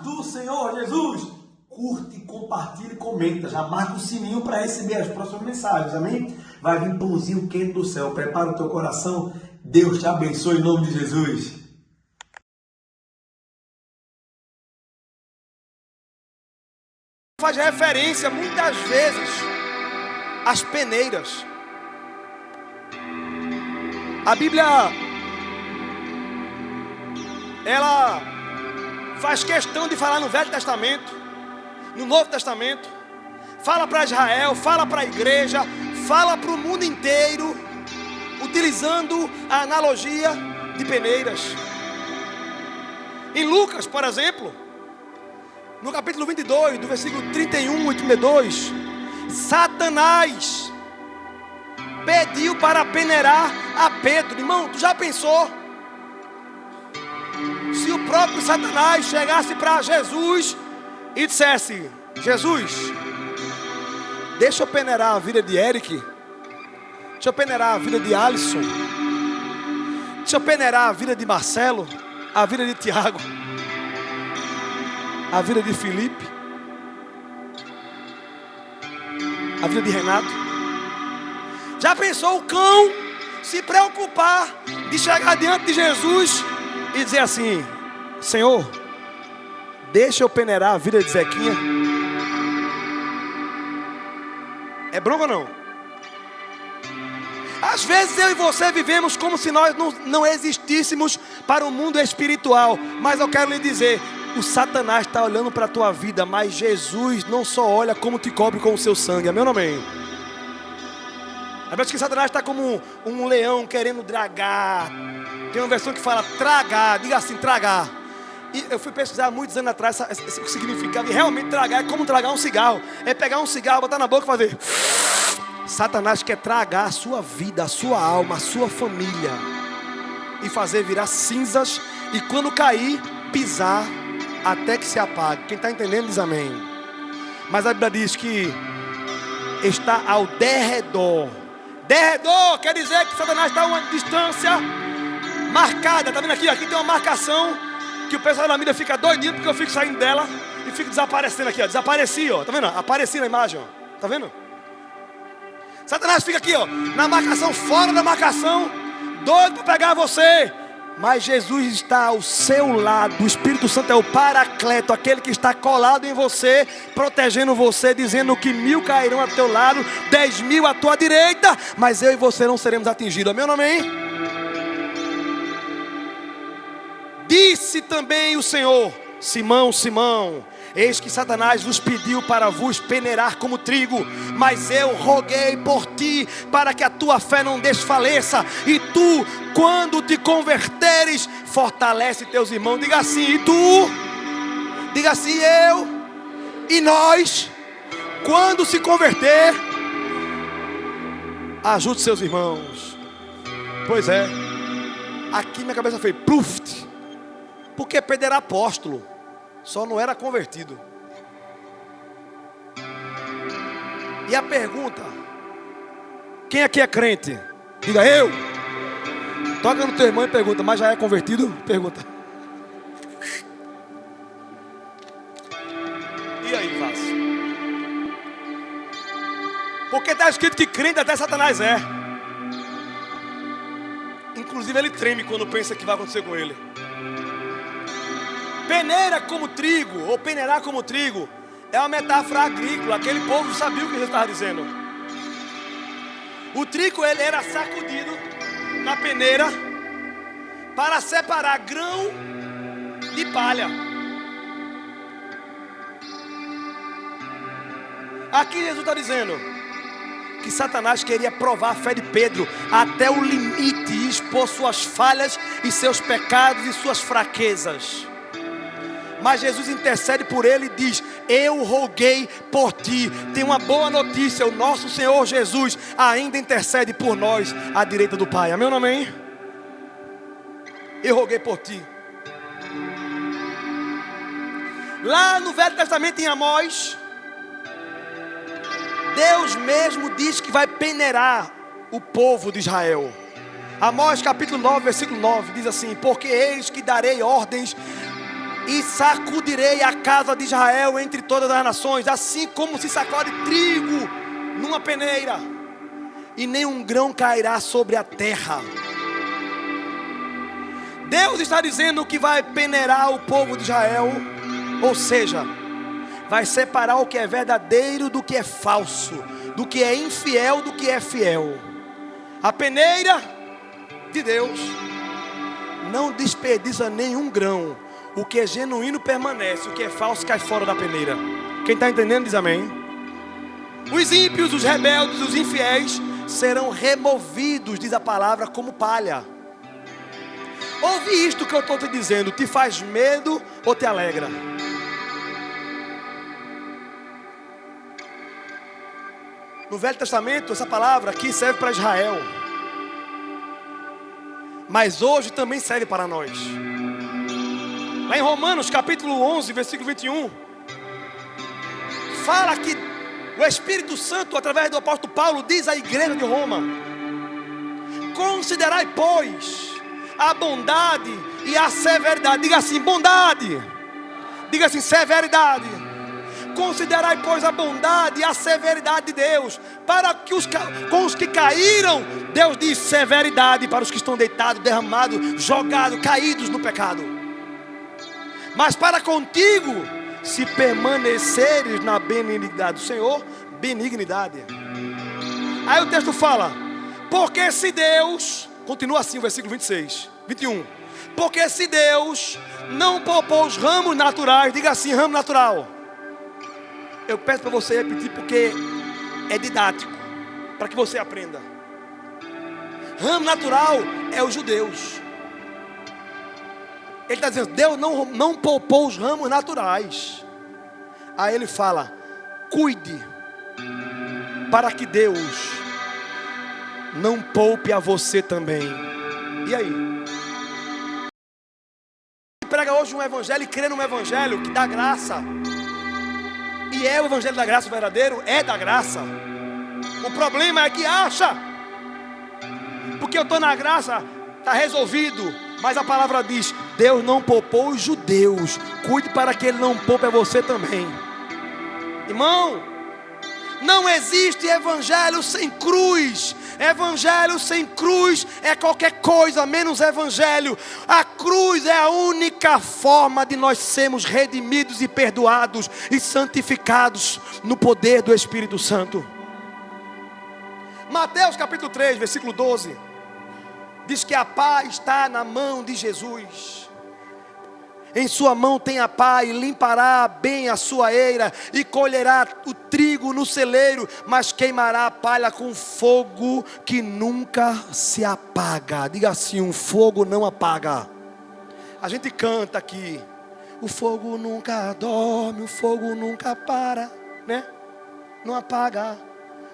paz do Senhor Jesus. Curte, compartilha e comenta. Já marca o sininho para receber as próximas mensagens, amém? Vai vir pãozinho quente do céu. Prepara o teu coração. Deus te abençoe em nome de Jesus. Faz referência muitas vezes às peneiras. A Bíblia, ela faz questão de falar no Velho Testamento, no Novo Testamento, fala para Israel, fala para a igreja, fala para o mundo inteiro, utilizando a analogia de peneiras. Em Lucas, por exemplo, no capítulo 22, do versículo 31 e 32, Satanás pediu para peneirar a Pedro. Irmão, tu já pensou? Se o próprio Satanás chegasse para Jesus e dissesse: Jesus, deixa eu peneirar a vida de Eric, deixa eu peneirar a vida de Alisson, deixa eu peneirar a vida de Marcelo, a vida de Tiago, a vida de Felipe, a vida de Renato. Já pensou o cão se preocupar de chegar diante de Jesus e dizer assim: Senhor, deixa eu peneirar a vida de Zequinha? É bronca ou não? Às vezes eu e você vivemos como se nós não existíssemos para o mundo espiritual. Mas eu quero lhe dizer, o Satanás está olhando para a tua vida, mas Jesus não só olha como te cobre com o seu sangue. Amém ou não amém? A verdade é que Satanás está como um leão querendo dragar. Tem uma versão que fala tragar, diga assim, tragar. E eu fui pesquisar há muitos anos atrás esse significado. E realmente tragar é como tragar um cigarro. É pegar um cigarro, botar na boca e fazer. Satanás quer tragar a sua vida, a sua alma, a sua família. E fazer virar cinzas. E quando cair, pisar até que se apague. Quem está entendendo diz amém. Mas a Bíblia diz que está ao derredor. Derredor quer dizer que Satanás está a uma distância marcada. Está vendo aqui? Aqui tem uma marcação que o pessoal da mídia fica doidinho porque eu fico saindo dela e fico desaparecendo aqui, ó. Desapareci, ó. Tá vendo? Apareci na imagem, ó. Tá vendo? Satanás fica aqui, ó, na marcação, fora da marcação, doido para pegar você. Mas Jesus está ao seu lado. O Espírito Santo é o Paracleto, aquele que está colado em você, protegendo você, dizendo que 1000 cairão ao teu lado, 10.000 à tua direita, mas eu e você não seremos atingidos. Amém ou não amém? Disse também o Senhor: Simão, Simão, eis que Satanás vos pediu para vos peneirar como trigo, mas eu roguei por ti, para que a tua fé não desfaleça, e tu, quando te converteres, fortalece teus irmãos. Diga assim, e tu? Diga assim, eu e nós, quando se converter, ajude seus irmãos. Pois é, aqui minha cabeça fez pluft. Porque Pedro era apóstolo, só não era convertido. E a pergunta: quem aqui é crente? Diga eu. Toca no teu irmão e pergunta: mas já é convertido? Pergunta. E aí, fácil? Porque está escrito que crente até Satanás é. Inclusive ele treme quando pensa que vai acontecer com ele. Peneira como trigo, ou peneirar como trigo, é uma metáfora agrícola. Aquele povo sabia o que Jesus estava dizendo. O trigo, ele era sacudido na peneira para separar grão de palha. Aqui Jesus está dizendo que Satanás queria provar a fé de Pedro até o limite e expor suas falhas e seus pecados e suas fraquezas. Mas Jesus intercede por ele e diz: eu roguei por ti. Tem uma boa notícia: o nosso Senhor Jesus ainda intercede por nós à direita do Pai. Amém ou não amém? Eu roguei por ti. Lá no Velho Testamento, em Amós, Deus mesmo diz que vai peneirar o povo de Israel. Amós capítulo 9, versículo 9 diz assim: porque eis que darei ordens e sacudirei a casa de Israel entre todas as nações, assim como se sacode trigo numa peneira, e nenhum grão cairá sobre a terra. Deus está dizendo que vai peneirar o povo de Israel, ou seja, vai separar o que é verdadeiro do que é falso, do que é infiel do que é fiel. A peneira de Deus não desperdiça nenhum grão. O que é genuíno permanece, o que é falso cai fora da peneira. Quem está entendendo diz amém. Os ímpios, os rebeldes, os infiéis serão removidos, diz a palavra, como palha. Ouve isto que eu estou te dizendo, te faz medo ou te alegra? No Velho Testamento, essa palavra aqui serve para Israel, mas hoje também serve para nós. Lá em Romanos capítulo 11, versículo 21, fala que o Espírito Santo, através do apóstolo Paulo, diz à igreja de Roma: considerai, pois, a bondade e a severidade. Diga assim, bondade. Diga assim, severidade. Considerai, pois, a bondade e a severidade de Deus, para que com os que caíram, Deus diz severidade para os que estão deitados, derramados, jogados, caídos no pecado. Mas para contigo, se permaneceres na benignidade do Senhor, benignidade. Aí o texto fala: porque se Deus, continua assim o versículo 21, porque se Deus não poupou os ramos naturais, diga assim, ramo natural. Eu peço para você repetir porque é didático, para que você aprenda. Ramo natural é os judeus. Ele está dizendo, Deus não poupou os ramos naturais. Aí ele fala, cuide, para que Deus não poupe a você também. E aí? Prega hoje um evangelho e crê num evangelho que dá graça. E é o evangelho da graça verdadeiro, é da graça. O problema é que acha, porque eu estou na graça, está resolvido. Mas a palavra diz, Deus não poupou os judeus, cuide para que Ele não poupe a você também. Irmão, não existe evangelho sem cruz. Evangelho sem cruz é qualquer coisa menos evangelho. A cruz é a única forma de nós sermos redimidos e perdoados e santificados no poder do Espírito Santo. Mateus capítulo 3, versículo 12, diz que a pá está na mão de Jesus. Em sua mão tem a pá, e limpará bem a sua eira, e colherá o trigo no celeiro, mas queimará a palha com fogo que nunca se apaga. Diga assim, um fogo não apaga. A gente canta aqui, o fogo nunca dorme, o fogo nunca para, né? Não apaga,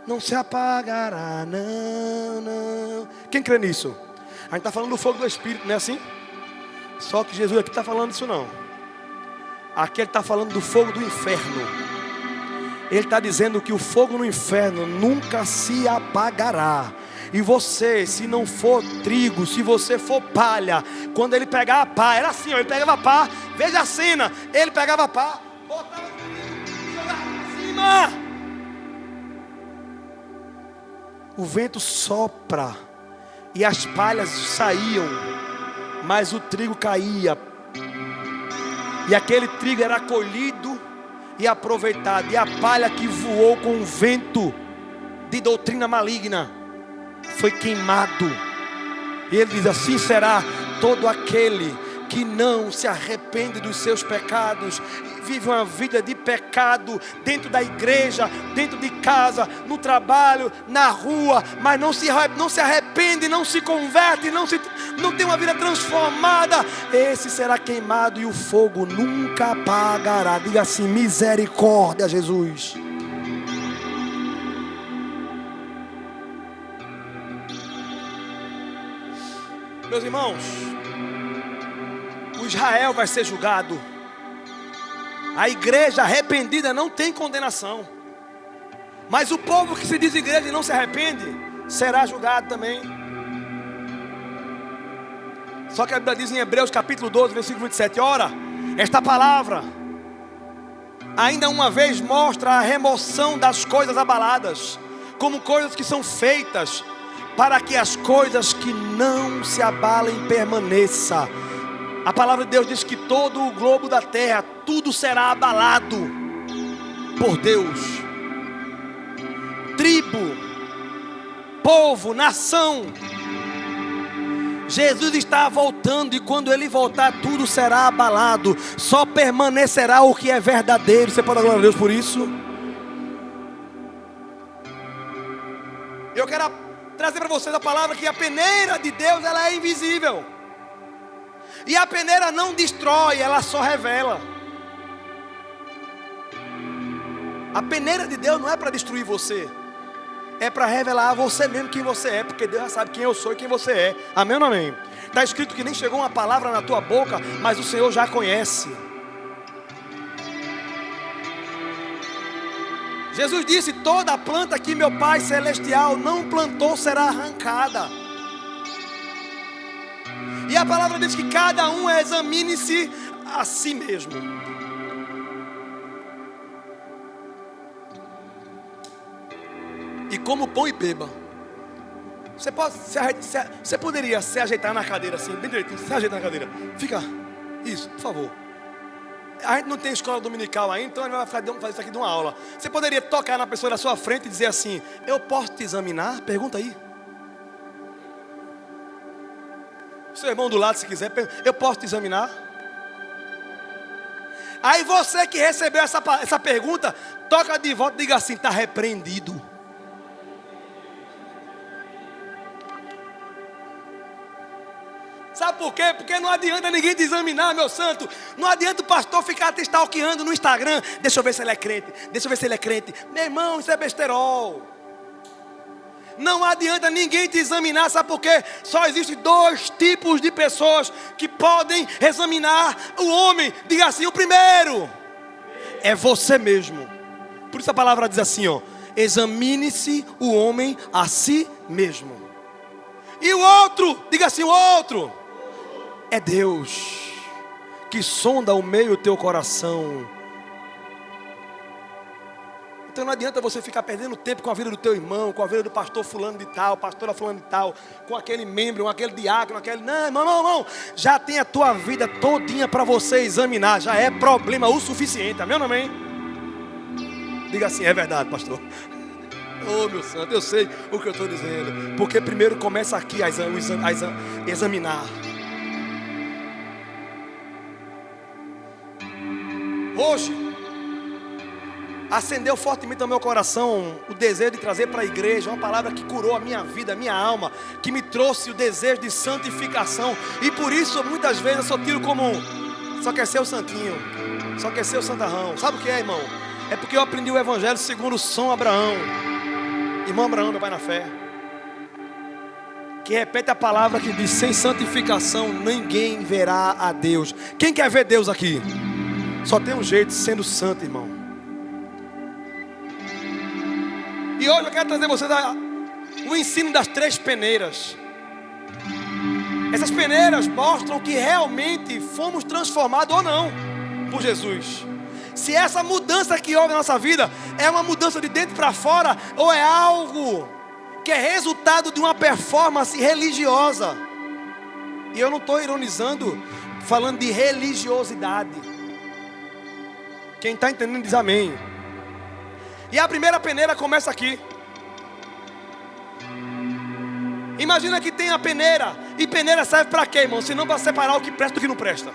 não se apagará, não, não. Quem crê nisso? A gente está falando do fogo do Espírito, não é assim? Só que Jesus aqui está falando isso não. Aqui ele está falando do fogo do inferno. Ele está dizendo que o fogo no inferno nunca se apagará. E você, se não for trigo, se você for palha, quando ele pegar a pá, era assim, ó, ele pegava a pá, veja a cena, ele pegava a pá, botava no trigo, jogava para cima. O vento sopra e as palhas saíam, mas o trigo caía, e aquele trigo era colhido e aproveitado, e a palha que voou com o vento de doutrina maligna foi queimado. E ele diz, assim será todo aquele que não se arrepende dos seus pecados, vive uma vida de pecado dentro da igreja, dentro de casa, no trabalho, na rua, mas não se arrepende, não se converte, não tem uma vida transformada. Esse será queimado e o fogo nunca apagará. Diga assim, misericórdia, Jesus. Meus irmãos, o Israel vai ser julgado. A igreja arrependida não tem condenação, mas o povo que se diz igreja e não se arrepende será julgado também. Só que a Bíblia diz em Hebreus capítulo 12, versículo 27, ora, Esta palavra, ainda uma vez, mostra a remoção das coisas abaladas, como coisas que são feitas para que as coisas que não se abalem permaneçam. A palavra de Deus diz que todo o globo da terra, tudo será abalado por Deus. Tribo, povo, nação. Jesus está voltando, e quando Ele voltar, tudo será abalado. Só permanecerá o que é verdadeiro. Você pode dar glória a Deus por isso? Eu quero trazer para vocês a palavra que a peneira de Deus, ela é invisível. E a peneira não destrói, ela só revela. A peneira de Deus não é para destruir você, é para revelar a você mesmo quem você é, porque Deus já sabe quem eu sou e quem você é. Amém ou não amém? Está escrito que nem chegou uma palavra na tua boca, mas o Senhor já conhece. Jesus disse: toda a planta que meu Pai Celestial não plantou será arrancada. E a palavra diz que cada um examine-se a si mesmo. E como pão e beba. Você poderia se ajeitar na cadeira assim, bem direitinho, se ajeitar na cadeira. Fica, isso, por favor. A gente não tem escola dominical ainda, então a gente vai fazer isso aqui de uma aula. Você poderia tocar na pessoa da sua frente e dizer assim: eu posso te examinar? Pergunta aí. Seu irmão do lado, se quiser, eu posso te examinar? Aí você que recebeu essa pergunta, toca de volta e diga assim: está repreendido. Sabe por quê? Porque não adianta ninguém te examinar, meu santo. Não adianta o pastor ficar te stalkeando no Instagram. Deixa eu ver se ele é crente. Deixa eu ver se ele é crente. Meu irmão, isso é besterol. Não adianta ninguém te examinar. Sabe por quê? Só existem dois tipos de pessoas que podem examinar o homem. Diga assim: o primeiro é você mesmo. Por isso a palavra diz assim, ó: examine-se o homem a si mesmo. E o outro, diga assim, o outro é Deus, que sonda o meio do teu coração. Então não adianta você ficar perdendo tempo com a vida do teu irmão, com a vida do pastor fulano de tal, pastora fulano de tal, com aquele membro, com aquele diácono, aquele... Não. Já tem a tua vida todinha para você examinar. Já é problema o suficiente. Amém ou não amém? Diga assim: é verdade, pastor. Oh, meu santo, eu sei o que eu estou dizendo. Porque primeiro começa aqui a examinar. Hoje acendeu fortemente no meu coração o desejo de trazer para a igreja uma palavra que curou a minha vida, a minha alma, que me trouxe o desejo de santificação. E por isso muitas vezes eu só tiro como só quer ser o santinho, só quer ser o santarrão. Sabe o que é, irmão? É porque eu aprendi o evangelho segundo São Abraão, irmão Abraão, meu pai na fé, que repete a palavra que diz: sem santificação ninguém verá a Deus. Quem quer ver Deus aqui? Só tem um jeito: sendo santo, irmão. E hoje eu quero trazer a vocês o ensino das 3 peneiras. Essas peneiras mostram que realmente fomos transformados ou não por Jesus. Se essa mudança que houve na nossa vida é uma mudança de dentro para fora, ou é algo que é resultado de uma performance religiosa. E eu não estou ironizando, falando de religiosidade. Quem está entendendo diz amém. E a primeira peneira começa aqui. Imagina que tem a peneira. E peneira serve para quê, irmão? Se não para separar o que presta do que não presta.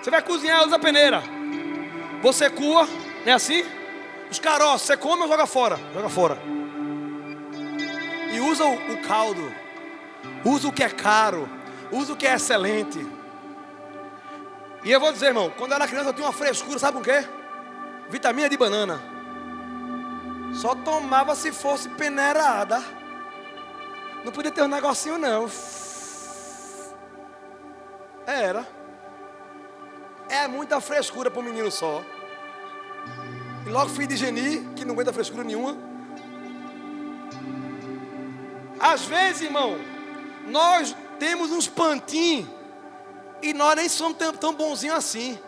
Você vai cozinhar, usa a peneira. Você coa, não é assim? Os caroços, você come ou joga fora? Joga fora. E usa o caldo. Usa o que é caro. Usa o que é excelente. E eu vou dizer, irmão, quando eu era criança eu tinha uma frescura, sabe com o quê? Vitamina de banana. Só tomava se fosse peneirada. Não podia ter um negocinho não. Era. É muita frescura para um menino só. E logo filho de Geni, que não aguenta frescura nenhuma. Às vezes, irmão, nós temos uns pantinhos E nós nem somos tão bonzinhos assim.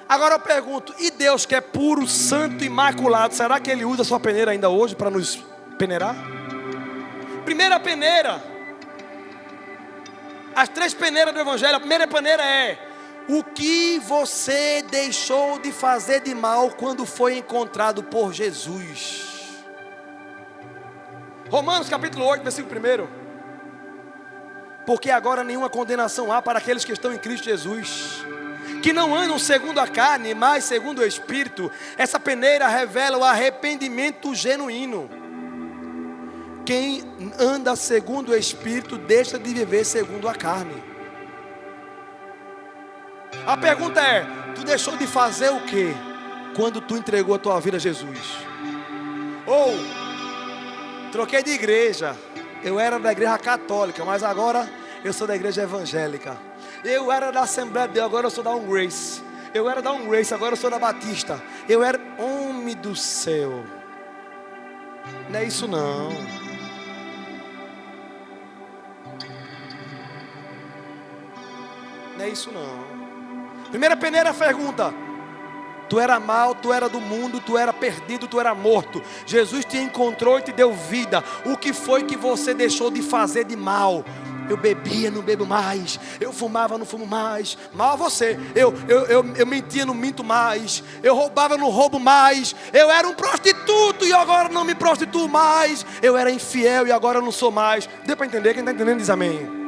Agora eu pergunto, e Deus que é puro, santo, imaculado, será que Ele usa a sua peneira ainda hoje para nos peneirar? Primeira peneira, as 3 peneiras do Evangelho. A primeira peneira é: o que você deixou de fazer de mal quando foi encontrado por Jesus? Romanos capítulo 8, versículo 1. Porque agora nenhuma condenação há para aqueles que estão em Cristo Jesus, que não andam segundo a carne, mas segundo o Espírito. Essa peneira revela o arrependimento genuíno. Quem anda segundo o Espírito deixa de viver segundo a carne. A pergunta é: tu deixou de fazer o que quando tu entregou a tua vida a Jesus? Ou troquei de igreja, eu era da igreja católica, mas agora eu sou da igreja evangélica. Eu era da Assembleia de Deus, agora eu sou da On Grace. Eu era da On Grace, agora eu sou da Batista. Eu era homem do céu. Não é isso não. Não é isso não. Primeira peneira pergunta: tu era mal, tu era do mundo, tu era perdido, tu era morto. Jesus te encontrou e te deu vida. O que foi que você deixou de fazer de mal? Eu bebia, não bebo mais. Eu fumava, não fumo mais. Mal você. Eu mentia, não minto mais. Eu roubava, não roubo mais. Eu era um prostituto e agora não me prostituo mais. Eu era infiel e agora não sou mais. Deu para entender? Quem está entendendo diz amém.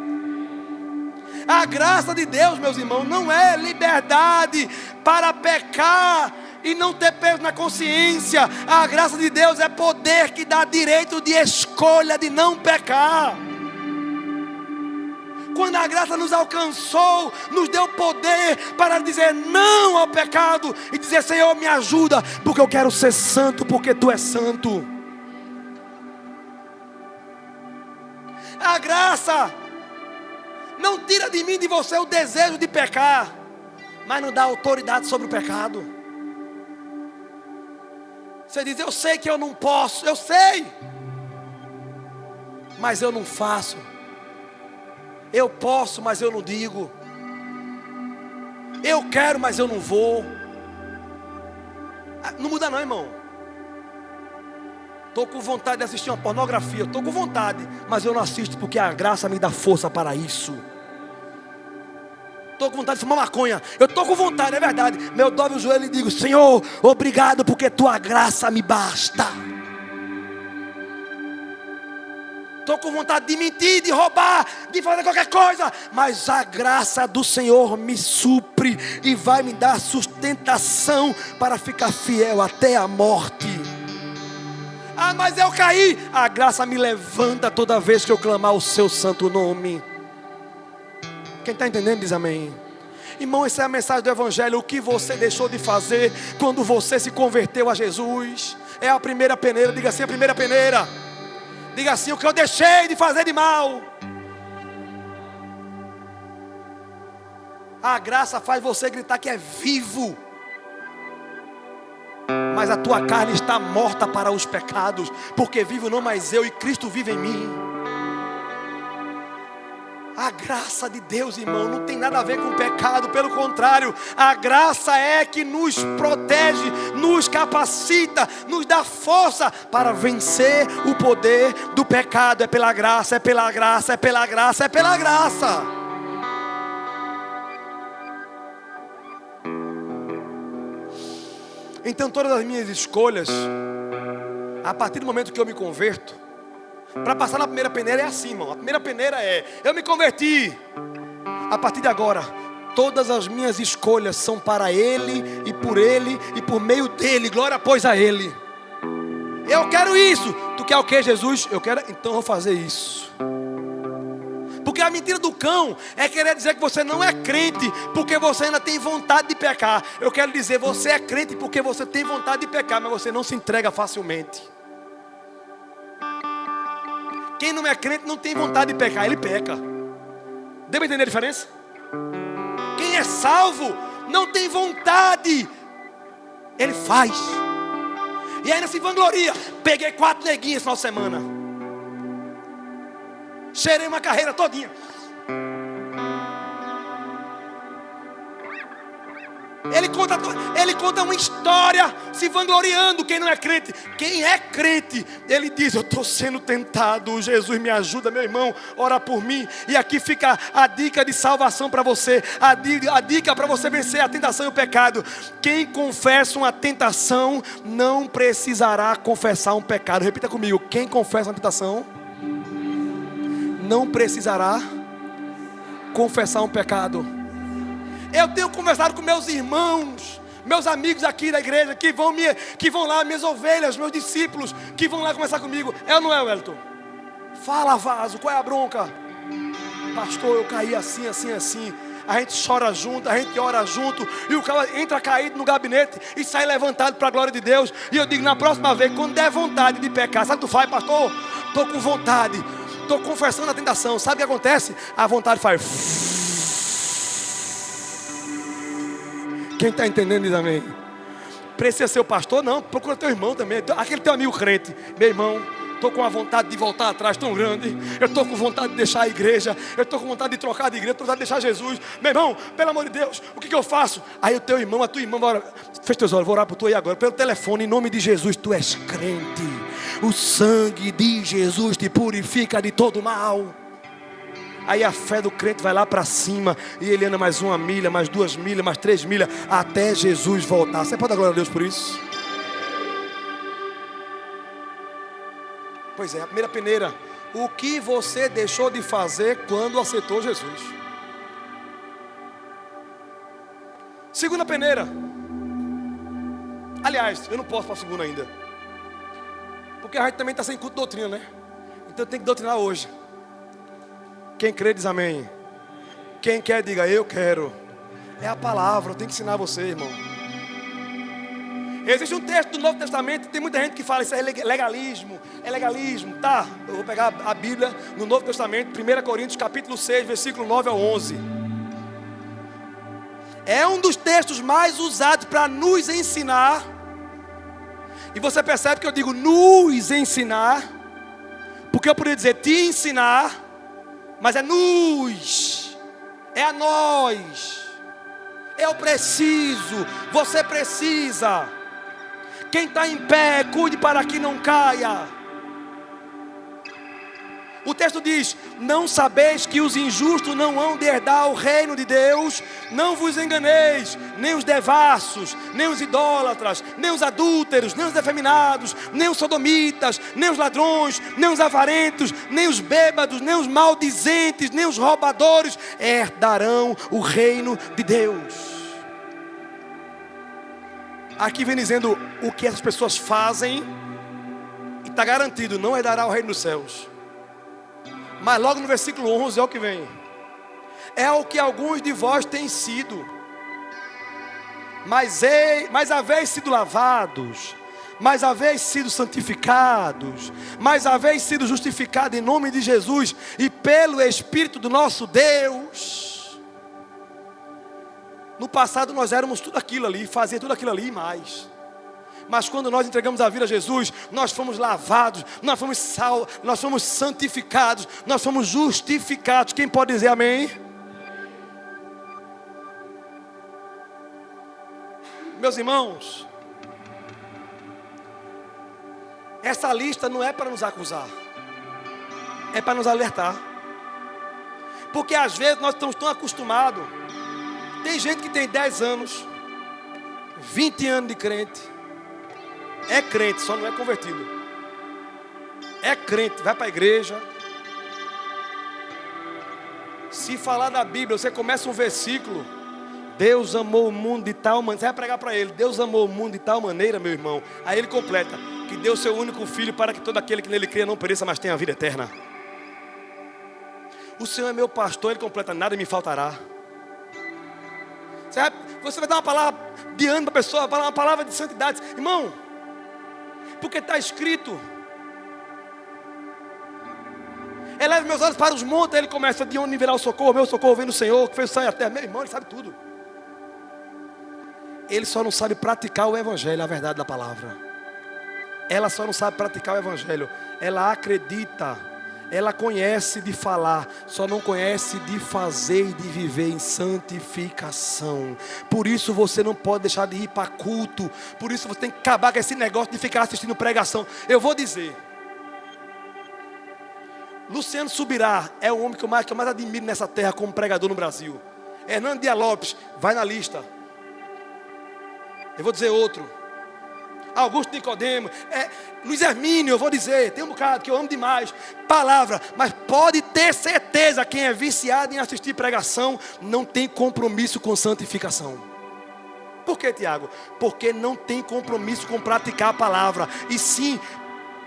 A graça de Deus, meus irmãos, não é liberdade para pecar e não ter peso na consciência. A graça de Deus é poder que dá direito de escolha de não pecar. Quando a graça nos alcançou, nos deu poder para dizer não ao pecado e dizer: Senhor, me ajuda, porque eu quero ser santo, porque Tu és santo. A graça não tira de mim, de você, o desejo de pecar, mas não dá autoridade sobre o pecado. Você diz: eu sei que eu não posso, eu sei, mas eu não faço. Eu posso, mas eu não digo. Eu quero, mas eu não vou. Não muda não, irmão. Estou com vontade de assistir uma pornografia. Estou com vontade, mas eu não assisto porque a graça me dá força para isso. Estou com vontade de fumar maconha. Eu estou com vontade, é verdade. Meu dobro o joelho e digo: Senhor, obrigado porque Tua graça me basta. Estou com vontade de mentir, de roubar, de fazer qualquer coisa, mas a graça do Senhor me supre e vai me dar sustentação para ficar fiel até a morte. Ah, mas eu caí. A graça me levanta toda vez que eu clamar o Seu santo nome. Quem está entendendo diz amém. Irmão, essa é a mensagem do Evangelho. O que você deixou de fazer quando você se converteu a Jesus? É a primeira peneira. Diga assim: a primeira peneira. Diga assim: o que eu deixei de fazer de mal. A graça faz você gritar que é vivo, mas a tua carne está morta para os pecados, porque vivo não mais eu e Cristo vive em mim. A graça de Deus, irmão, não tem nada a ver com pecado, pelo contrário, a graça é que nos protege, nos capacita, nos dá força para vencer o poder do pecado. É pela graça, é pela graça, é pela graça, é pela graça. Então todas as minhas escolhas, a partir do momento que eu me converto, para passar na primeira peneira é assim, irmão. A primeira peneira é: eu me converti. A partir de agora, todas as minhas escolhas são para Ele e por meio dEle. Glória pois a Ele. Eu quero isso. Tu quer o que, Jesus? Eu quero, então vou fazer isso. Porque a mentira do cão é querer dizer que você não é crente porque você ainda tem vontade de pecar. Eu quero dizer: você é crente porque você tem vontade de pecar, mas você não se entrega facilmente. Quem não é crente não tem vontade de pecar, ele peca. Deu para entender a diferença? Quem é salvo não tem vontade, ele faz. E ainda se vangloria: peguei 4 neguinhas no final de semana, cheirei uma carreira todinha. Ele conta uma história se vangloriando. Quem não é crente, quem é crente, ele diz: eu estou sendo tentado, Jesus me ajuda, meu irmão, ora por mim. E aqui fica a dica de salvação para você, a dica para você vencer a tentação e o pecado. Quem confessa uma tentação não precisará confessar um pecado. Repita comigo: quem confessa uma tentação não precisará confessar um pecado. Eu tenho conversado com meus irmãos, meus amigos aqui da igreja, que vão lá, minhas ovelhas, meus discípulos, que vão lá conversar comigo. É ou não é, Wellington? Fala, vaso, qual é a bronca? Pastor, eu caí assim, assim, assim. A gente chora junto, a gente ora junto, e o cara entra caído no gabinete e sai levantado para a glória de Deus. E eu digo: na próxima vez, quando der vontade de pecar, sabe o que tu faz, pastor? Estou com vontade, estou confessando a tentação. Sabe o que acontece? A vontade faz... Quem está entendendo diz amém. Precisa ser o pastor? Não, procura teu irmão também, aquele teu amigo crente. Meu irmão, estou com a vontade de voltar atrás tão grande. Eu estou com vontade de deixar a igreja. Eu estou com vontade de trocar de igreja. Estou com vontade de deixar Jesus. Meu irmão, pelo amor de Deus, o que eu faço? Aí o teu irmão, a tua irmã, fecha teus olhos, vou orar por tu aí agora. Pelo telefone, em nome de Jesus, tu és crente. O sangue de Jesus te purifica de todo mal. Aí a fé do crente vai lá para cima, e ele anda mais 1 milha, mais 2 milhas, mais 3 milhas, até Jesus voltar. Você pode dar glória a Deus por isso? Pois é, a primeira peneira: o que você deixou de fazer quando aceitou Jesus? Segunda peneira. Aliás, eu não posso para a segunda ainda, porque a gente também está sem culto de doutrina, né? Então tem que doutrinar hoje. Quem crê diz amém. Quem quer diga: eu quero. É a palavra, eu tenho que ensinar você, irmão. Existe um texto do Novo Testamento, tem muita gente que fala: isso é legalismo, é legalismo. Tá, eu vou pegar a Bíblia no Novo Testamento, 1 Coríntios capítulo 6, versículo 9 ao 11. É um dos textos mais usados para nos ensinar. E você percebe que eu digo nos ensinar, porque eu poderia dizer te ensinar, mas é nos, é a nós. Eu preciso, você precisa. Quem está em pé, cuide para que não caia. O texto diz: não sabeis que os injustos não hão de herdar o reino de Deus? Não vos enganeis, nem os devassos, nem os idólatras, nem os adúlteros, nem os efeminados, nem os sodomitas, nem os ladrões, nem os avarentos, nem os bêbados, nem os maldizentes, nem os roubadores herdarão o reino de Deus. Aqui vem dizendo o que essas pessoas fazem, e está garantido: não herdará o reino dos céus. Mas logo no versículo 11 é o que vem: é o que alguns de vós têm sido, mas haveis sido lavados, mas haveis sido santificados, mas haveis sido justificados em nome de Jesus e pelo Espírito do nosso Deus. No passado nós éramos tudo aquilo ali, fazia tudo aquilo ali e mais. Mas quando nós entregamos a vida a Jesus, nós fomos lavados, nós fomos salvos, nós fomos santificados, nós fomos justificados. Quem pode dizer amém? Meus irmãos, essa lista não é para nos acusar, é para nos alertar. Porque às vezes nós estamos tão acostumados. Tem gente que tem 10 anos, 20 anos de crente. É crente, só não é convertido. É crente, vai para a igreja. Se falar da Bíblia, você começa um versículo: Deus amou o mundo de tal maneira. Você vai pregar para ele: Deus amou o mundo de tal maneira, meu irmão. Aí ele completa: que deu seu único filho para que todo aquele que nele crê não pereça, mas tenha a vida eterna. O Senhor é meu pastor, ele completa: nada me faltará. Você vai dar uma palavra de ânimo para a pessoa, uma palavra de santidade, irmão. Porque está escrito: eleve meus olhos para os montes. Ele começa: de onde virá o socorro? Meu socorro vem do Senhor, que fez o céu e a terra. Meu irmão, ele sabe tudo. Ele só não sabe praticar o evangelho, a verdade da palavra. Ela só não sabe praticar o evangelho. Ela acredita, ela conhece de falar, só não conhece de fazer e de viver em santificação. Por isso você não pode deixar de ir para culto. Por isso você tem que acabar com esse negócio de ficar assistindo pregação. Eu vou dizer, Luciano Subirá é o homem que eu mais admiro nessa terra como pregador no Brasil. Hernando Dias Lopes, vai na lista. Eu vou dizer outro. Augusto Nicodemo, Luiz Hermínio, eu vou dizer, tem um bocado que eu amo demais, palavra, mas pode ter certeza, quem é viciado em assistir pregação, não tem compromisso com santificação. Por que, Tiago? Porque não tem compromisso com praticar a palavra, e sim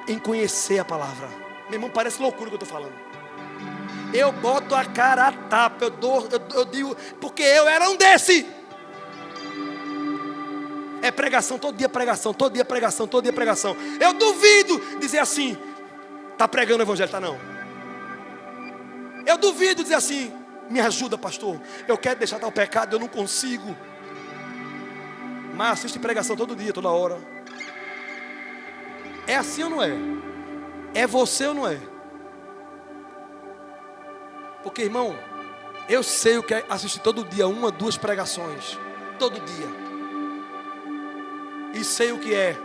em conhecer a palavra. Meu irmão, parece loucura o que eu estou falando. Eu boto a cara a tapa, eu digo, porque eu era um desse. É pregação, todo dia pregação, todo dia pregação, todo dia pregação. Eu duvido dizer assim, está pregando o evangelho, está não. Eu duvido dizer assim, me ajuda pastor, eu quero deixar tal pecado, eu não consigo. Mas assiste pregação todo dia, toda hora. É assim ou não é? É você ou não é? Porque irmão, eu sei o que é assistir todo dia 1 a 2 pregações, todo dia. E sei o que é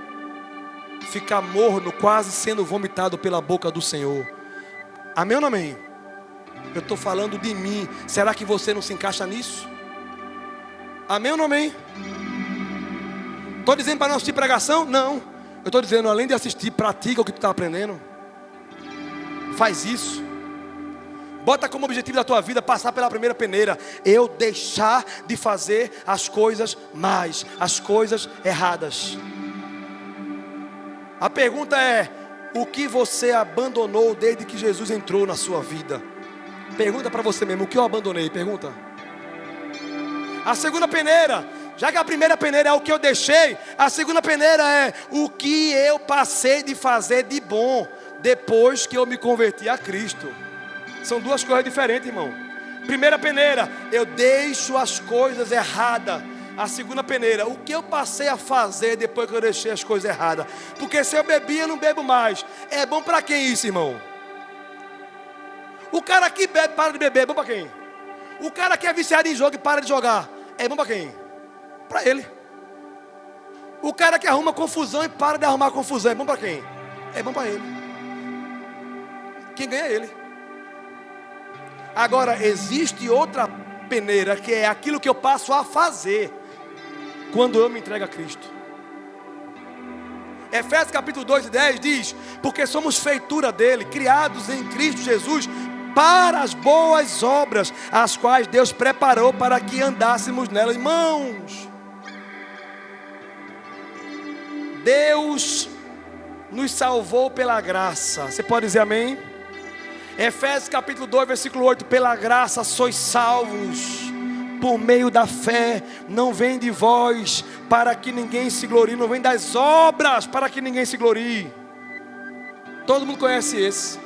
ficar morno, quase sendo vomitado pela boca do Senhor. Amém ou não amém? Eu estou falando de mim. Será que você não se encaixa nisso? Amém ou não amém? Estou dizendo para não assistir pregação? Não. Eu estou dizendo, além de assistir, pratica o que tu está aprendendo. Faz isso. Bota como objetivo da tua vida passar pela primeira peneira. Eu deixar de fazer as coisas mais, as coisas erradas. A pergunta é: o que você abandonou desde que Jesus entrou na sua vida? Pergunta para você mesmo, o que eu abandonei? Pergunta. A segunda peneira, já que a primeira peneira é o que eu deixei, a segunda peneira é o que eu passei de fazer de bom depois que eu me converti a Cristo. São duas coisas diferentes, irmão. Primeira peneira, eu deixo as coisas erradas. A segunda peneira, o que eu passei a fazer depois que eu deixei as coisas erradas? Porque se eu bebia, eu não bebo mais. É bom para quem isso, irmão? O cara que bebe, para de beber, é bom para quem? O cara que é viciado em jogo e para de jogar, é bom para quem? Para ele. O cara que arruma confusão e para de arrumar confusão, é bom para quem? É bom para ele. Quem ganha é ele. Agora, existe outra peneira, que é aquilo que eu passo a fazer quando eu me entrego a Cristo. Efésios capítulo 2:10 diz: porque somos feitura dele, criados em Cristo Jesus, para as boas obras, as quais Deus preparou para que andássemos nelas. Irmãos, Deus nos salvou pela graça. Você pode dizer amém? Efésios capítulo 2, versículo 8: pela graça sois salvos, por meio da fé, não vem de vós, para que ninguém se glorie, não vem das obras, para que ninguém se glorie. Todo mundo conhece esse.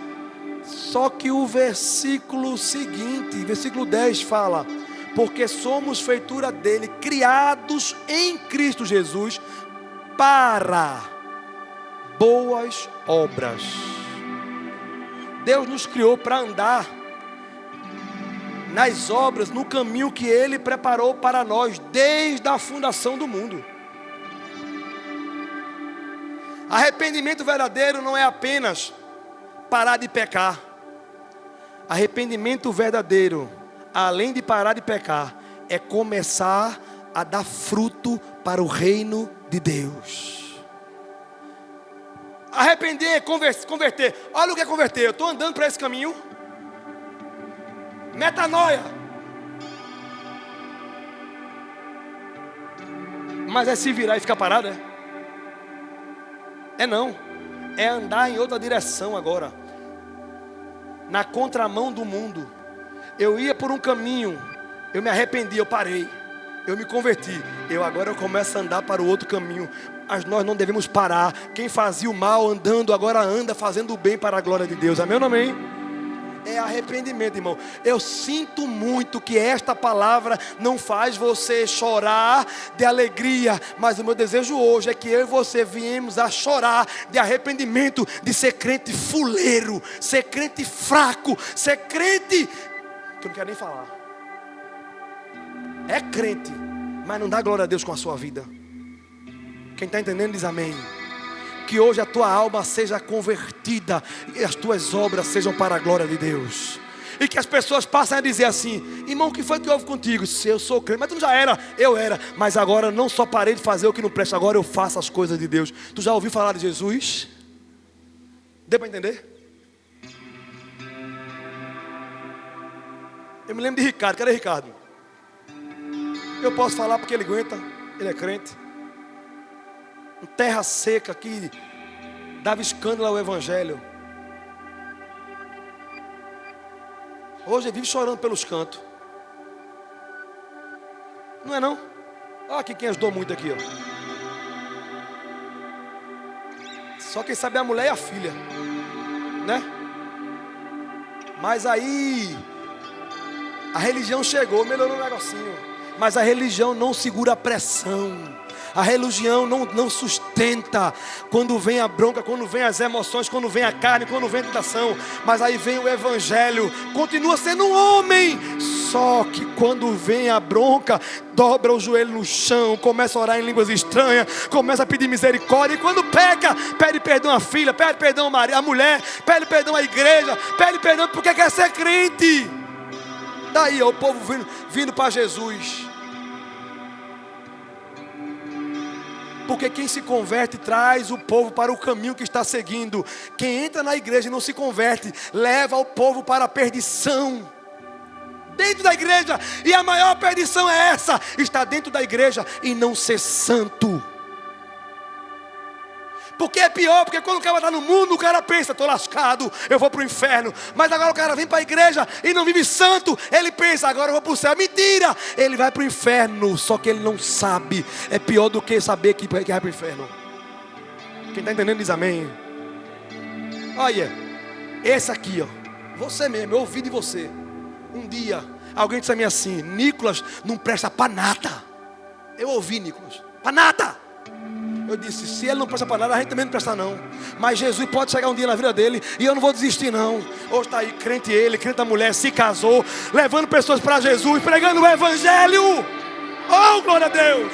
Só que o versículo seguinte, versículo 10 fala: porque somos feitura dele, criados em Cristo Jesus, para boas obras. Deus nos criou para andar nas obras, no caminho que Ele preparou para nós desde a fundação do mundo. Arrependimento verdadeiro não é apenas parar de pecar. Arrependimento verdadeiro, além de parar de pecar, é começar a dar fruto para o reino de Deus. Arrepender, converter. Olha o que é converter. Eu estou andando para esse caminho. Metanoia. Mas é se virar e ficar parado, é? É não. É andar em outra direção agora. Na contramão do mundo. Eu ia por um caminho, eu me arrependi, eu parei. Eu me converti. Agora eu começo a andar para o outro caminho. Mas nós não devemos parar. Quem fazia o mal andando, agora anda fazendo o bem para a glória de Deus. Amém ou não amém? é arrependimento, irmão. Eu sinto muito que esta palavra não faz você chorar de alegria, mas o meu desejo hoje é que eu e você viemos a chorar de arrependimento, de ser crente fuleiro, ser crente fraco, ser crente que eu não quero nem falar. É crente, mas não dá glória a Deus com a sua vida. Quem está entendendo diz amém. Que hoje a tua alma seja convertida e as tuas obras sejam para a glória de Deus. E que as pessoas passem a dizer assim: irmão, o que foi que houve contigo? Se eu sou crente, mas tu já era, eu era. Mas agora não só parei de fazer o que não presta, agora eu faço as coisas de Deus. Tu já ouviu falar de Jesus? Deu para entender? Eu me lembro de Ricardo. Cadê Ricardo? Eu posso falar porque ele aguenta, ele é crente. Terra seca que dava escândalo ao evangelho. Hoje ele vive chorando pelos cantos. Não é não? Olha aqui quem ajudou muito aqui, ó. Só quem sabe é a mulher e a filha, né? Mas aí a religião chegou, melhorou um negocinho. Mas a religião não segura a pressão. A religião não sustenta quando vem a bronca, quando vem as emoções, quando vem a carne, quando vem a tentação. Mas aí vem o evangelho, continua sendo um homem. Só que quando vem a bronca, dobra o joelho no chão, começa a orar em línguas estranhas, começa a pedir misericórdia. E quando peca, pede perdão à filha, pede perdão à mulher, pede perdão à igreja, pede perdão porque quer ser crente. Daí ó, o povo vindo para Jesus. Porque quem se converte traz o povo para o caminho que está seguindo. Quem entra na igreja e não se converte, leva o povo para a perdição. Dentro da igreja, e a maior perdição é essa: estar dentro da igreja e não ser santo. Porque é pior, porque quando o cara está no mundo, o cara pensa: estou lascado, eu vou para o inferno. Mas agora o cara vem para a igreja e não vive santo, ele pensa: agora eu vou para o céu. Mentira, ele vai para o inferno, só que ele não sabe. É pior do que saber que vai para o inferno. Quem está entendendo diz amém. Olha, esse aqui, ó, você mesmo, eu ouvi de você. Um dia, alguém disse a mim assim: Nicolas não presta para nada. Eu ouvi, Nicolas, para nada. Eu disse: se ele não presta para nada, a gente também não presta não. Mas Jesus pode chegar um dia na vida dele e eu não vou desistir não. Hoje está aí crente ele, crente a mulher, se casou, levando pessoas para Jesus, pregando o evangelho. Oh, glória a Deus.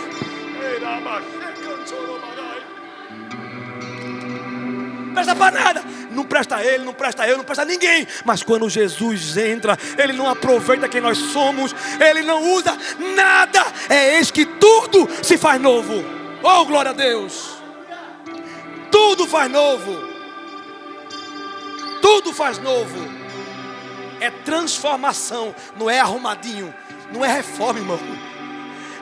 Presta para nada. Não presta ele, não presta eu, não presta ninguém. Mas quando Jesus entra, ele não aproveita quem nós somos, ele não usa nada. É eis que tudo se faz novo. Oh, glória a Deus. Tudo faz novo. Tudo faz novo. É transformação, não é arrumadinho. Não é reforma, irmão.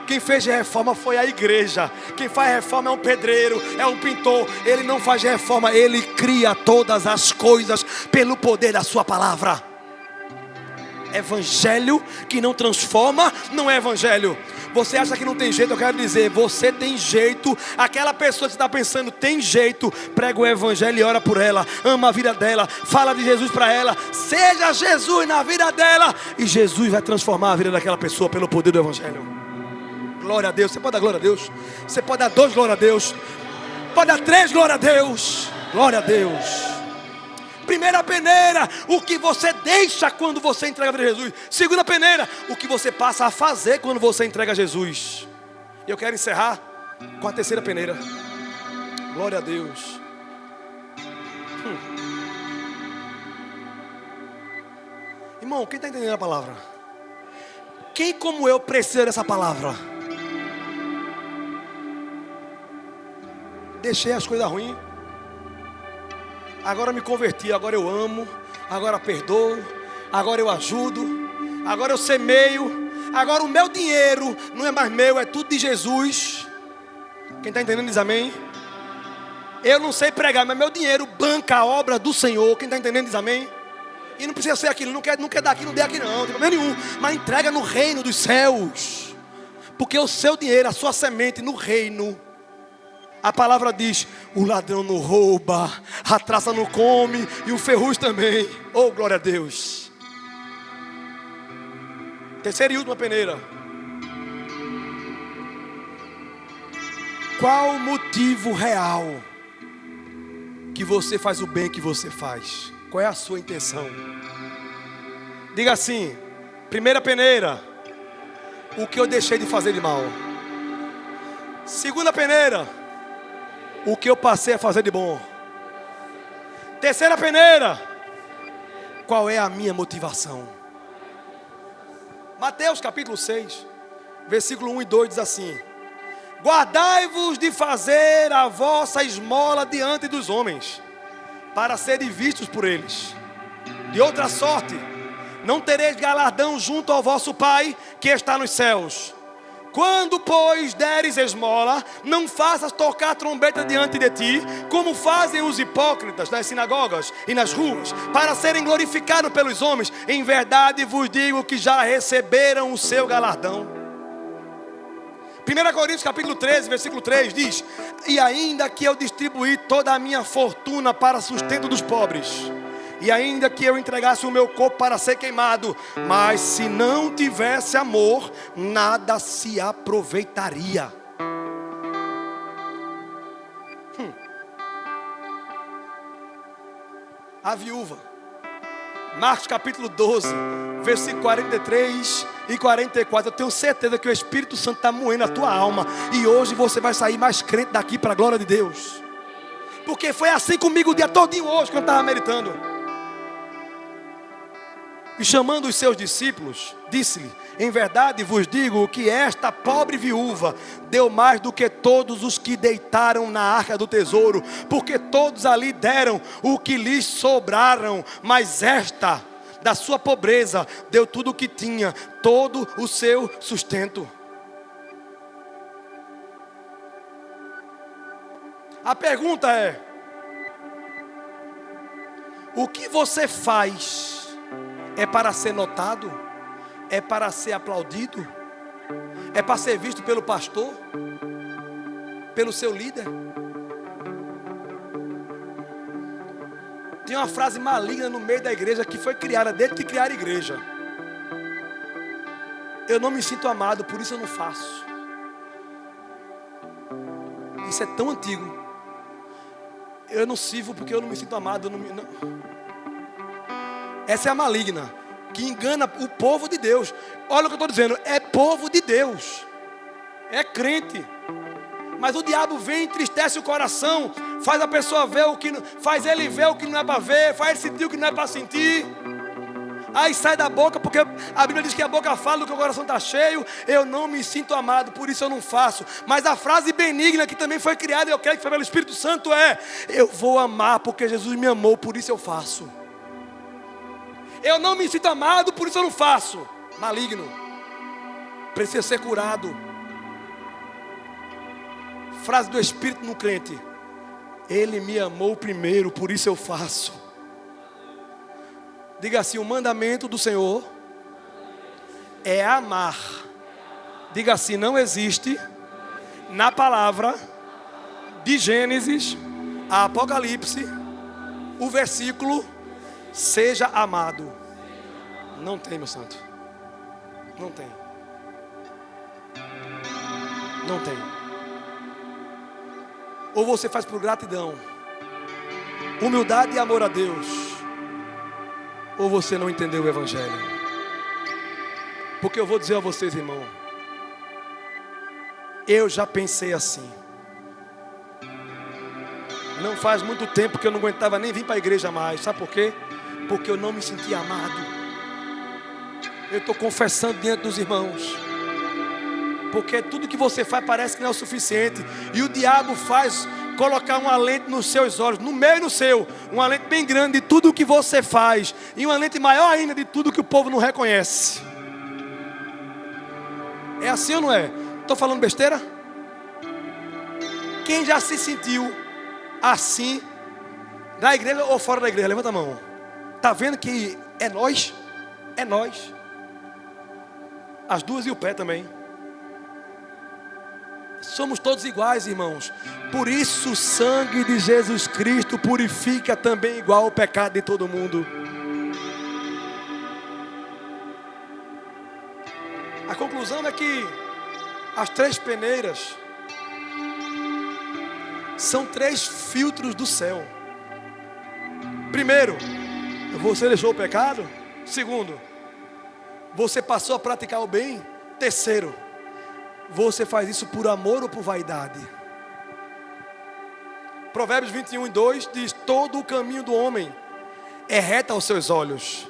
Quem fez reforma foi a igreja. Quem faz reforma é um pedreiro, é um pintor. Ele não faz reforma, ele cria todas as coisas pelo poder da sua palavra. Evangelho que não transforma não é evangelho. Você acha que não tem jeito? Eu quero dizer, você tem jeito. Aquela pessoa que está pensando tem jeito, prega o evangelho e ora por ela, ama a vida dela, fala de Jesus para ela, seja Jesus na vida dela, e Jesus vai transformar a vida daquela pessoa pelo poder do evangelho. Glória a Deus. Você pode dar glória a Deus? Você pode dar 2 glória a Deus? Pode dar 3 glória a Deus? Glória a Deus. Primeira peneira, o que você deixa quando você entrega a vida a Jesus. Segunda peneira, o que você passa a fazer quando você entrega a Jesus. E eu quero encerrar com a terceira peneira. Glória a Deus. Irmão, quem está entendendo a palavra? Quem como eu precisa dessa palavra? Deixei as coisas ruins, agora me converti, agora eu amo, agora perdoo, agora eu ajudo, agora eu semeio, agora o meu dinheiro não é mais meu, é tudo de Jesus. Quem está entendendo diz amém. Eu não sei pregar, mas meu dinheiro banca a obra do Senhor. Quem está entendendo diz amém. E não precisa ser aquilo, não quer dar aqui, não dê aqui não, não tem problema nenhum. Mas entrega no reino dos céus. Porque o seu dinheiro, a sua semente no reino, A palavra diz: o ladrão não rouba, a traça não come e o ferrugem também. Oh, glória a Deus. Terceira e última peneira. Qual o motivo real que você faz o bem que você faz? Qual é a sua intenção? Diga assim: primeira peneira, o que eu deixei de fazer de mal. Segunda peneira, o que eu passei a fazer de bom. Terceira peneira, qual é a minha motivação? Mateus capítulo 6, versículo 1 e 2 diz assim: guardai-vos de fazer a vossa esmola diante dos homens, para serem vistos por eles. De outra sorte, não tereis galardão junto ao vosso Pai que está nos céus. Quando, pois, deres esmola, não faças tocar trombeta diante de ti, como fazem os hipócritas nas sinagogas e nas ruas, para serem glorificados pelos homens. Em verdade vos digo que já receberam o seu galardão. 1 Coríntios capítulo 13, versículo 3 diz: e ainda que eu distribuí toda a minha fortuna para sustento dos pobres, e ainda que eu entregasse o meu corpo para ser queimado, mas se não tivesse amor, nada se aproveitaria. A viúva, Marcos capítulo 12, versículo 43 e 44. Eu tenho certeza que o Espírito Santo está moendo a tua alma, e hoje você vai sair mais crente daqui para a glória de Deus. Porque foi assim comigo o dia todinho hoje, quando eu estava meditando. E chamando os seus discípulos, disse-lhe: em verdade vos digo que esta pobre viúva deu mais do que todos os que deitaram na arca do tesouro, porque todos ali deram o que lhes sobraram, mas esta, da sua pobreza, deu tudo o que tinha, todo o seu sustento. A pergunta é: o que você faz? É para ser notado? É para ser aplaudido? É para ser visto pelo pastor? Pelo seu líder? Tem uma frase maligna no meio da igreja que foi criada desde que criaram a igreja: eu não me sinto amado, por isso eu não faço. Isso é tão antigo. Eu não sirvo porque eu não me sinto amado. Essa é a maligna, que engana o povo de Deus. Olha o que eu estou dizendo, é povo de Deus, é crente. Mas o diabo vem e entristece o coração, faz a pessoa ver o que, faz ele ver o que não é para ver, faz ele sentir o que não é para sentir. Aí sai da boca, porque a Bíblia diz que a boca fala do que o coração está cheio. Eu não me sinto amado, por isso eu não faço. Mas a frase benigna que também foi criada, eu creio que foi pelo Espírito Santo, é: eu vou amar porque Jesus me amou, por isso eu faço. Eu não me sinto amado, por isso eu não faço. Maligno. Precisa ser curado. Frase do Espírito no crente: ele me amou primeiro, por isso eu faço. Diga assim: o mandamento do Senhor é amar. Diga assim: não existe na palavra de Gênesis a Apocalipse o versículo seja amado. Não tem, meu santo. Não tem. Não tem. Ou você faz por gratidão, humildade e amor a Deus, ou você não entendeu o Evangelho. Porque eu vou dizer a vocês, irmão, eu já pensei assim. Não faz muito tempo que eu não aguentava nem vir para a igreja mais. Sabe por quê? Porque eu não me sentia amado. Eu estou confessando diante dos irmãos. Porque tudo que você faz parece que não é o suficiente. E o diabo faz colocar uma lente nos seus olhos, no meu e no seu. Uma lente bem grande de tudo o que você faz. E uma lente maior ainda de tudo que o povo não reconhece. É assim ou não é? Estou falando besteira? Quem já se sentiu assim, na igreja ou fora da igreja? Levanta a mão. Está vendo que é nós? É nós. As duas e o pé também. Somos todos iguais, irmãos. Por isso o sangue de Jesus Cristo purifica também igual o pecado de todo mundo. A conclusão é que as 3 peneiras são 3 filtros do céu. Primeiro, você deixou o pecado. Segundo, você passou a praticar o bem. Terceiro, você faz isso por amor ou por vaidade? Provérbios 21:2 diz: todo o caminho do homem é reto aos seus olhos,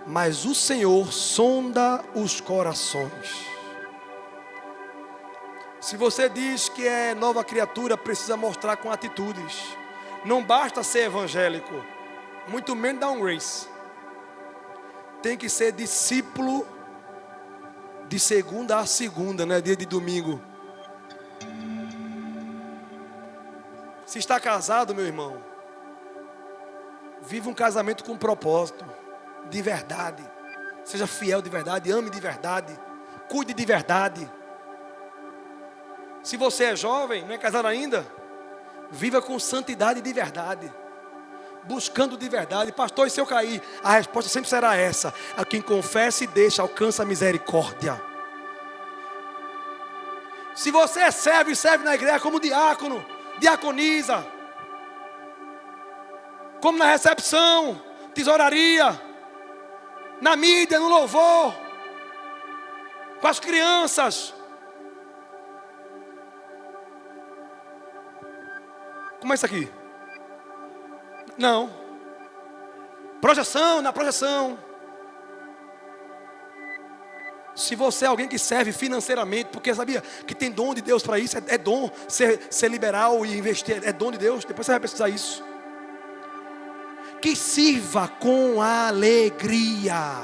mas o Senhor sonda os corações. Se você diz que é nova criatura, precisa mostrar com atitudes. Não basta ser evangélico, muito menos dar um grace. Tem que ser discípulo de segunda a segunda, não é dia de domingo. Se está casado, meu irmão, viva um casamento com propósito, de verdade. Seja fiel de verdade, ame de verdade, cuide de verdade. Se você é jovem, não é casado ainda, viva com santidade de verdade, buscando de verdade. Pastor, e se eu cair? A resposta sempre será essa: a quem confessa e deixa, alcança a misericórdia. Se você é servo e serve na igreja como diácono, diaconiza, como na recepção, tesouraria, na mídia, no louvor, com as crianças. Como é isso aqui? Não. Projeção, na projeção. Se você é alguém que serve financeiramente, porque sabia que tem dom de Deus para isso, é dom ser liberal e investir, é dom de Deus, depois você vai precisar isso. Que sirva com alegria,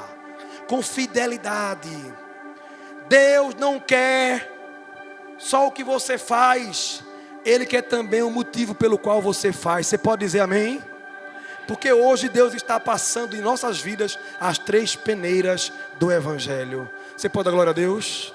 com fidelidade. Deus não quer só o que você faz, Ele quer também o motivo pelo qual você faz. Você pode dizer amém? Porque hoje Deus está passando em nossas vidas as 3 peneiras do Evangelho. Você pode dar glória a Deus?